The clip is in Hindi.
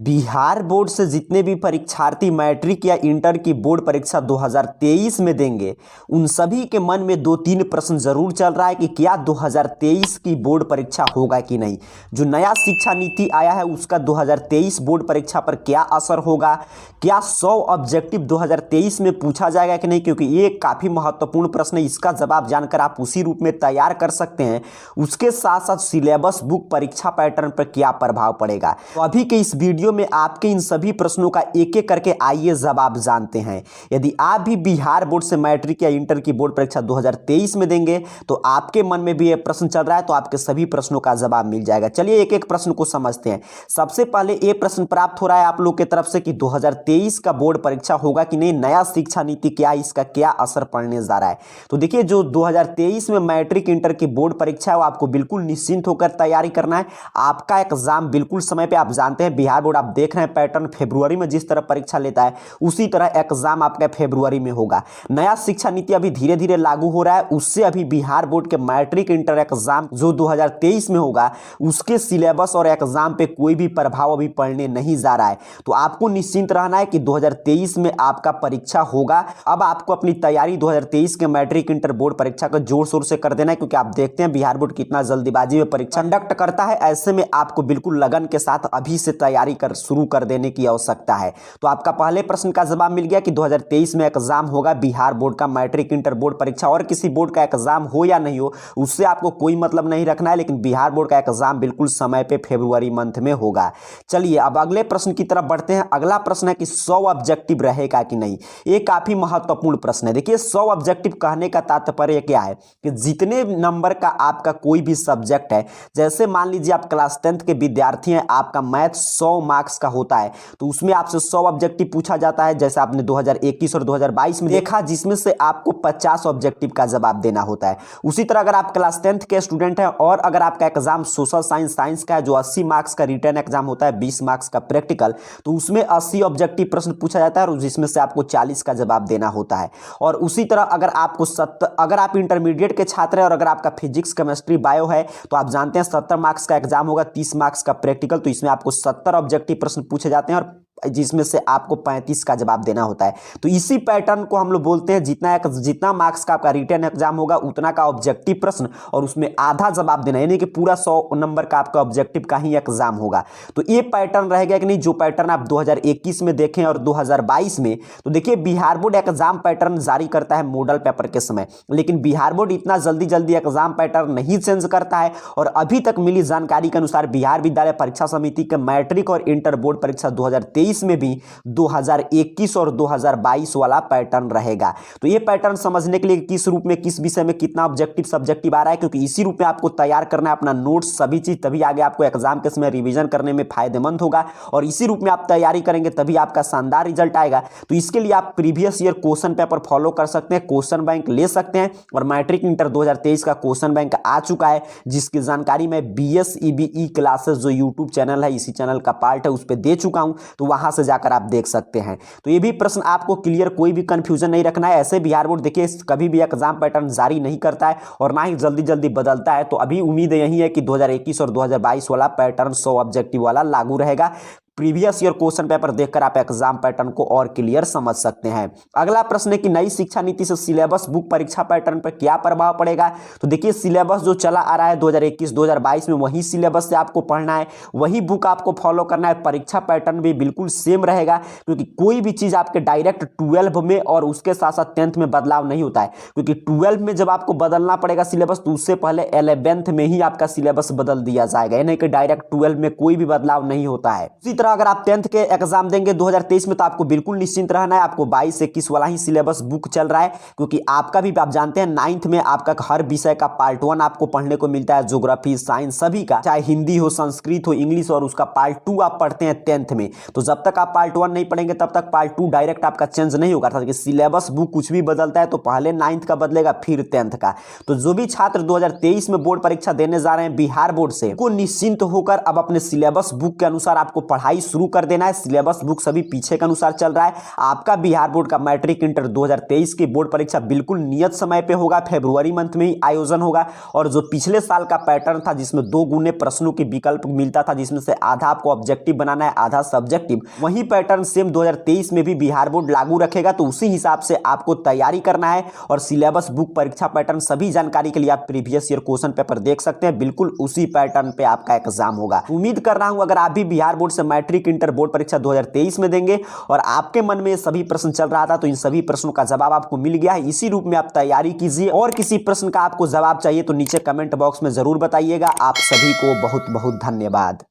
बिहार बोर्ड से जितने भी परीक्षार्थी मैट्रिक या इंटर की बोर्ड परीक्षा 2023 में देंगे, उन सभी के मन में दो तीन प्रश्न जरूर चल रहा है कि क्या 2023 की बोर्ड परीक्षा होगा कि नहीं। जो नया शिक्षा नीति आया है उसका 2023 बोर्ड परीक्षा पर क्या असर होगा, क्या 100 ऑब्जेक्टिव 2023 में पूछा जाएगा कि नहीं, क्योंकि ये काफ़ी महत्वपूर्ण प्रश्न है। इसका जवाब जानकर आप उसी रूप में तैयार कर सकते हैं। उसके साथ साथ सिलेबस बुक परीक्षा पैटर्न पर क्या प्रभाव पड़ेगा। तो अभी के इस वीडियो में आपके इन सभी प्रश्नों का एक एक करके आइए जवाब जानते हैं। यदि आप भी बिहार बोर्ड से मैट्रिक या इंटर की बोर्ड परीक्षा 2023 में देंगे तो आपके मन में भी यह प्रश्न चल रहा है, तो आपके सभी प्रश्नों का जवाब मिल जाएगा। चलिए एक एक प्रश्न को समझते हैं। सबसे पहले ये प्रश्न प्राप्त हो रहा है आप लोग की तरफ से कि 2023 का बोर्ड परीक्षा होगा कि नहीं, नया शिक्षा नीति क्या, इसका क्या असर पड़ने जा रहा है। तो देखिए, जो 2023 में मैट्रिक इंटर की बोर्ड परीक्षा है वो आपको बिल्कुल निश्चिंत होकर तैयारी करना है। आपका एग्जाम बिल्कुल समय पे, आप जानते हैं बिहार बोर्ड, आप देख रहे हैं पैटर्न, फरवरी में जिस तरह परीक्षा लेता है उसी तरह एग्जाम आपका फरवरी में होगा। नया शिक्षा नीति अभी धीरे धीरे लागू हो रहा है, उससे अभी बिहार बोर्ड के मैट्रिक इंटर एग्जाम जो 2023 में होगा उसके सिलेबस और एग्जाम पे कोई भी प्रभाव अभी पड़ने नहीं जा रहा है। तो आपको निश्चिंत रहना है कि 2023 में आपका परीक्षा होगा। अब आपको अपनी तैयारी 2023 के मैट्रिक इंटर बोर्ड परीक्षा का जोर शोर से कर देना है, क्योंकि आप देखते हैं बिहार बोर्ड कितना जल्दीबाजी में परीक्षा कंडक्ट करता है। ऐसे में आपको बिल्कुल लगन के साथ अभी से तैयारी शुरू कर देने की आवश्यकता है। तो आपका पहले प्रश्न का जवाब मिल गया कि 2023 में एग्जाम होगा बिहार बोर्ड का मैट्रिक इंटर बोर्ड परीक्षा। और किसी बोर्ड का एग्जाम हो या नहीं हो उससे आपको कोई मतलब नहीं रखना है, लेकिन बिहार बोर्ड का एग्जाम बिल्कुल समय पे फरवरी मंथ में होगा। चलिए अब अगले प्रश्न की तरफ बढ़ते हैं। अगला प्रश्न है कि 100 ऑब्जेक्टिव रहेगा कि नहीं। ये काफी महत्वपूर्ण प्रश्न है। देखिए, 100 ऑब्जेक्टिव कहने का तात्पर्य क्या है कि जितने नंबर का आपका कोई भी सब्जेक्ट है, जैसे मान लीजिए आप क्लास 10th के विद्यार्थी हैं, आपका मैथ 100 मार्क्स का होता है, तो उसमें आपसे 100 ऑब्जेक्टिव पूछा जाता है। जैसे आपने 2021 और 2022 में देखा, जिसमें से आपको 50 ऑब्जेक्टिव का जवाब देना होता है। उसी तरह अगर आप क्लास 10th के स्टूडेंट हैं और अगर आपका एग्जाम सोशल साइंस का है, जो 80 मार्क्स का रिटर्न एग्जाम होता है, 20 मार्क्स का प्रैक्टिकल, तो उसमें 80 ऑब्जेक्टिव प्रश्न पूछा जाता है और जिसमें से आपको 40 का जवाब देना होता है। और उसी तरह अगर आप इंटरमीडिएट के छात्र हैं और अगर आपका फिजिक्स केमिस्ट्री बायो है, तो आप जानते हैं 70 मार्क्स का एग्जाम होगा, 30 मार्क्स का प्रैक्टिकल, तो इसमें आपको 70 ऑब्जेक्टिव प्रश्न पूछे जाते हैं और जिसमें से आपको 35 का जवाब देना होता है। तो इसी पैटर्न को हम लोग बोलते हैं, जितना मार्क्स का आपका रिटर्न एग्जाम होगा उतना का ऑब्जेक्टिव प्रश्न और उसमें आधा जवाब देना, यानी कि पूरा 100 नंबर का आपका ऑब्जेक्टिव का ही एग्जाम होगा। तो ये पैटर्न रहेगा कि नहीं, जो पैटर्न आप 2021 में देखें और 2022 में। तो देखिए, बिहार बोर्ड एग्जाम पैटर्न जारी करता है मॉडल पेपर के समय, लेकिन बिहार बोर्ड इतना जल्दी एग्जाम पैटर्न नहीं चेंज करता है। और अभी तक मिली जानकारी के अनुसार बिहार विद्यालय परीक्षा समिति के मैट्रिक और इंटर बोर्ड परीक्षा 2023 में भी 2021 और 2022 वाला पैटर्न रहेगा। तो ये पैटर्न समझने के लिए किस रूप में, किस विषय में कितना ऑब्जेक्टिव सब्जेक्टिव आ रहा है, क्योंकि इसी रूप में आपको तैयार करना है अपना नोट्स, सभी चीज, तभी आगे आपको एग्जाम के समय रिवीजन करने में फायदेमंद होगा। और इसी रूप में आप तैयारी करेंगे तभी आपका शानदार रिजल्ट आएगा। तो इसके लिए आप previous year question paper follow कर सकते हैं, क्वेश्चन बैंक ले सकते हैं। और मैट्रिक इंटर 2023 का क्वेश्चन बैंक आ चुका है, जिसकी जानकारी मैं BSEBE क्लासेस जो यूट्यूब चैनल है, इसी चैनल का पार्ट है, उस पर दे चुका हूं, तो वहां से जाकर आप देख सकते हैं। तो ये भी प्रश्न आपको क्लियर, कोई भी कंफ्यूजन नहीं रखना है। ऐसे बिहार बोर्ड देखिए कभी भी एग्जाम पैटर्न जारी नहीं करता है और ना ही जल्दी बदलता है। तो अभी उम्मीद यही है कि 2021 और 2022 वाला पैटर्न 100 ऑब्जेक्टिव वाला लागू रहेगा। प्रीवियस ईयर क्वेश्चन पेपर देखकर आप एग्जाम पैटर्न को और क्लियर समझ सकते हैं। अगला प्रश्न है कि नई शिक्षा नीति से सिलेबस बुक परीक्षा पैटर्न पर क्या प्रभाव पड़ेगा। तो देखिए, सिलेबस जो चला आ रहा है 2021-2022 में, वही सिलेबस से आपको पढ़ना है, वही बुक आपको फॉलो करना है। परीक्षा पैटर्न भी बिल्कुल सेम रहेगा, क्योंकि कोई भी चीज आपके डायरेक्ट 12 में और उसके साथ साथ 10th में बदलाव नहीं होता है। क्योंकि 12 में जब आपको बदलना पड़ेगा सिलेबस, तो उससे पहले 11th में ही आपका सिलेबस बदल दिया जाएगा, यानी कि डायरेक्ट 12 में कोई भी बदलाव नहीं होता है। अगर आप 10th के एग्जाम देंगे 2023 में, तो आपको बिल्कुल निश्चिंत रहना है, आपको 22-21 वाला ही सिलेबस बुक चल रहा है। क्योंकि आपका भी, आप जानते हैं 9th में आपका हर विषय का पार्ट 1 आपको पढ़ने को मिलता है, ज्योग्राफी, साइंस, सभी का, चाहे हिंदी हो, संस्कृत हो, इंग्लिश, और उसका पार्ट 2 आप पढ़ते हैं 10th में। तो जब तक आप पार्ट 1 नहीं पढ़ेंगे तब तक पार्ट 2 डायरेक्ट आपका चेंज नहीं होगा। था कि सिलेबस बुक कुछ भी बदलता है तो पहले 9th का बदलेगा, फिर 10th का। तो जो भी छात्र 2023 में बोर्ड परीक्षा देने जा रहे हैं बिहार बोर्ड से, को निश्चिंत होकर अब अपने सिलेबस बुक के अनुसार आपको पढ़ाई पढ़ाई शुरू कर देना है। सिलेबस बुक सभी पीछे के अनुसार चल रहा है। आपका बिहार बोर्ड का मैट्रिक इंटर 2023 की बोर्ड परीक्षा बिल्कुल नियत समय पे होगा, फरवरी मंथ में ही आयोजन होगा। और जो पिछले साल का पैटर्न था जिसमें 2 गुने प्रश्नों की विकल्प मिलता था, जिसमें से आधा आपको ऑब्जेक्टिव बनाना है, आधा सब्जेक्टिव, वही पैटर्न सेम 2023 में भी बिहार बोर्ड लागू रखेगा। तो उसी हिसाब से आपको तैयारी करना है। और सिलेबस बुक, परीक्षा पैटर्न, सभी जानकारी के लिए आप प्रीवियस ईयर क्वेश्चन पेपर देख सकते हैं। बिल्कुल उसी पैटर्न पे आपका एग्जाम होगा। उम्मीद कर रहा हूं अगर आप भी बिहार बोर्ड से मैट्रिक इंटर बोर्ड परीक्षा 2023 में देंगे और आपके मन में ये सभी प्रश्न चल रहा था, तो इन सभी प्रश्नों का जवाब आपको मिल गया है। इसी रूप में आप तैयारी कीजिए। और किसी प्रश्न का आपको जवाब चाहिए तो नीचे कमेंट बॉक्स में जरूर बताइएगा। आप सभी को बहुत बहुत धन्यवाद।